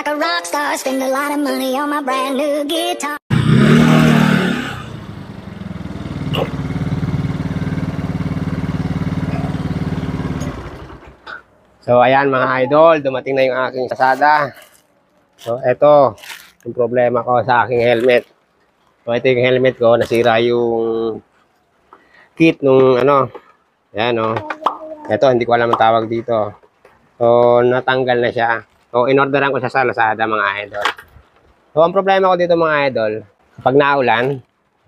like a rock star. Spend a lot of money on my brand new guitar. So ayan mga idol, dumating na yung aking Lazada. So eto, yung problema ko sa aking helmet. So ito yung helmet ko, nasira yung kit nung ano. Ayan o. Ito, hindi ko alam ang tawag dito. So natanggal na siya. So inorderan ko siya sa Lazada mga idol. So ang problema ko dito mga idol, kapag naulan,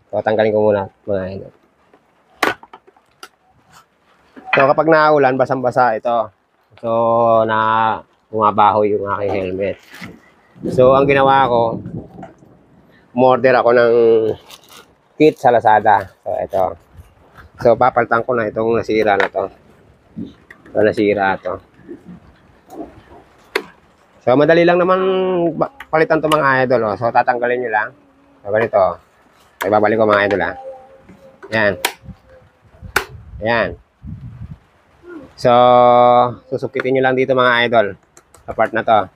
so tanggalin ko muna mga idol. So kapag naulan, basang-basa ito. So, bumabaho yung aking helmet. So, ang ginawa ko, umorder ako ng kit sa Lazada. So, ito. So, papalitan ko na itong nasira na to. So, nasira to. So, madali lang naman palitan to mga idol. Oh. So, tatanggalin nyo lang. So, ganito. So, ibabalik ko mga idol. Yan. Yan. So, susukitin nyo lang dito mga idol sa part na to.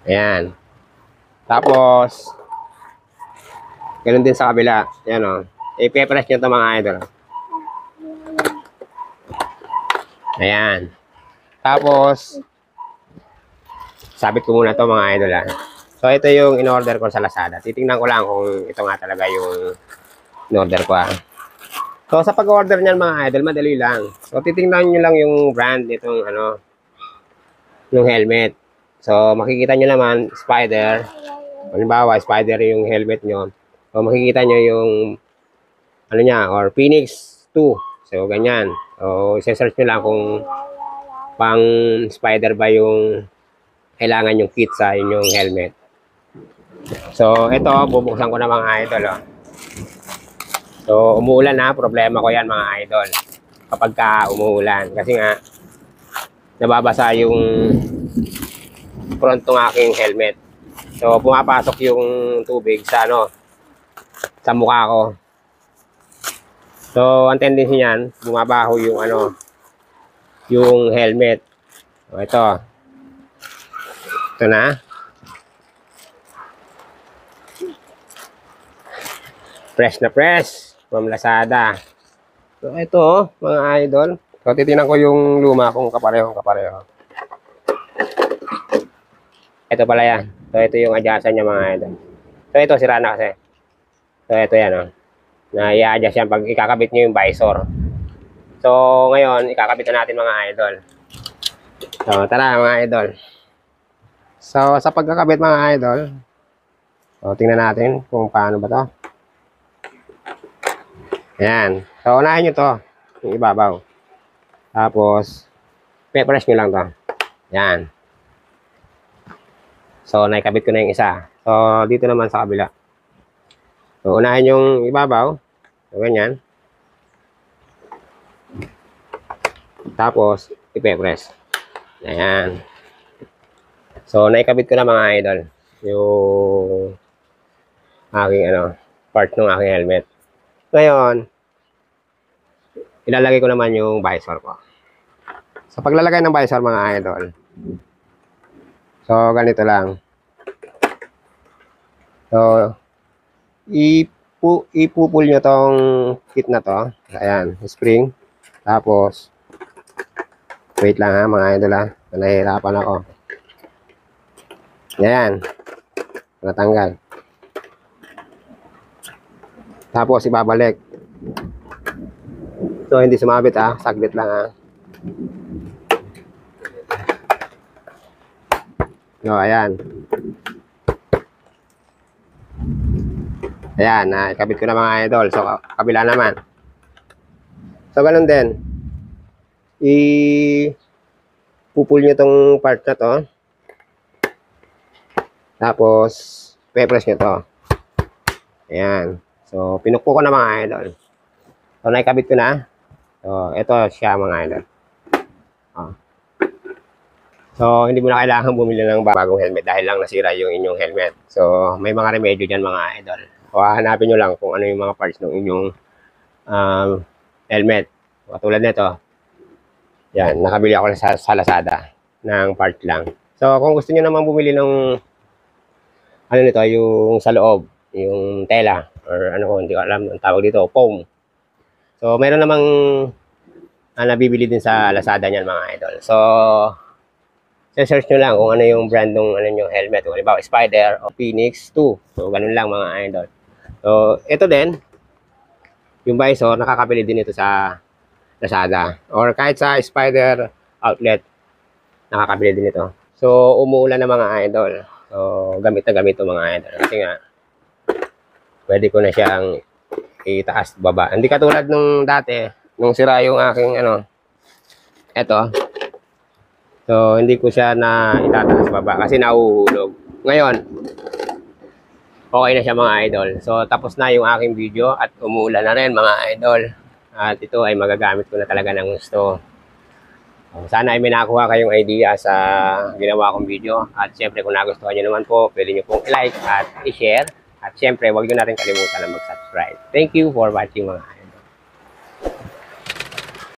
Ayan. Tapos, ganoon din sa kabila. Ayan o. I-press nyo ito mga idol. Ayan. Tapos, sabit ko muna ito mga idol. So, ito yung in-order ko sa Lazada. Titingnan ko lang kung ito nga talaga yung in-order ko. So, sa pag-order niyan mga idol, madali lang. So, titingnan nyo lang yung brand nitong ano, yung helmet. So, makikita nyo naman, Spider. Halimbawa, Spider yung helmet nyo. So, makikita nyo yung, ano niya, or Phoenix 2. So, ganyan. So, isa-search nyo lang kung pang Spider ba yung kailangan yung kit sa inyong helmet. So, ito, bubuksan ko na mga idol, oh. So, umuulan na. Problema ko yan mga idol. Kapag ka umuulan. Kasi nga, nababasa yung front ng aking helmet. So, pumapasok yung tubig sa, ano, sa mukha ko. So, ang tendency niyan, bumabaho yung, ano, yung helmet. So, ito. Ito na. Fresh na fresh. From Lazada. So, ito, mga idol. So, titignan ko yung luma kung kapareho. Ito pala yan. So, ito yung adjustan niya, mga idol. So, ito, sira na kasi. So, ito yan, oh. Na i-adjust yan pag ikakabit nyo yung visor. So, ngayon, ikakabit na natin, mga idol. So, tara, mga idol. So, sa pagkakabit, mga idol, so, tingnan natin kung paano ba to. Ayan. So, unahin nyo to. Yung ibabaw. Tapos, pe-press nyo lang to. Ayan. So, naikabit ko na yung isa. So, dito naman sa kabila. So, unahin yung ibabaw. So, ganyan. Tapos, ipe-press. Ayan. So, naikabit ko na mga idol. Yung aking, ano, part ng aking helmet. Ngayon, ilalagay ko naman yung visor ko. Sa paglalagay ng visor mga idol, so ganito lang. So, ipupul nyo tong kit na to. Ayan, spring. Tapos, wait lang ha mga idol ha. Nahihirapan ako. Ayan. Natanggal. Tapos, ibabalik. So, hindi sumabit ha. Saglit lang ha. So, ayan. Ayan, ikabit ko na mga idol. So, kabila naman. So, ganun din. Pupul nyo tong part na to. Tapos, pe-press nyo to. Ayan. So, pinukpo ko na mga idol. So, naikabit ko na. So, ito siya mga idol. So, hindi mo na kailangan bumili ng bagong helmet dahil lang nasira yung inyong helmet. So, may mga remedyo dyan mga idol. So, hanapin nyo lang kung ano yung mga parts ng inyong helmet. Katulad nito. Yan, nakabili ako sa Lazada. ng part lang. So, kung gusto niyo naman bumili ng ano nito, yung sa loob, yung tela, or ano ko, hindi ko alam ang tawag dito, foam. So, meron namang nabibili din sa Lazada niyan mga idol. So, search nyo lang kung ano yung brand ng ano yung helmet. Kung halimbawa, Spider o Phoenix 2. So, ganun lang mga idol. So, ito din, yung visor, nakakabili din ito sa Lazada. Or kahit sa Spider outlet, nakakabili din ito. So, umuulan na mga idol. So, gamit na gamit ito mga idol. Kasi nga, pwede ko na siyang itaas baba. Hindi katulad nung dati, nung sira yung aking ano, eto. So, hindi ko siya na itataas baba kasi nauhulog. Ngayon, okay na siya mga idol. So, tapos na yung aking video at umuulan na rin mga idol. At ito ay magagamit ko na talaga ng gusto. Sana ay may nakuha kayong idea sa ginawa kong video. At syempre kung nagustuhan nyo naman po, pwede nyo pong i-like at i-share. At syempre, huwag nyo na rin kalimutan na mag-subscribe. Thank you for watching mga idol.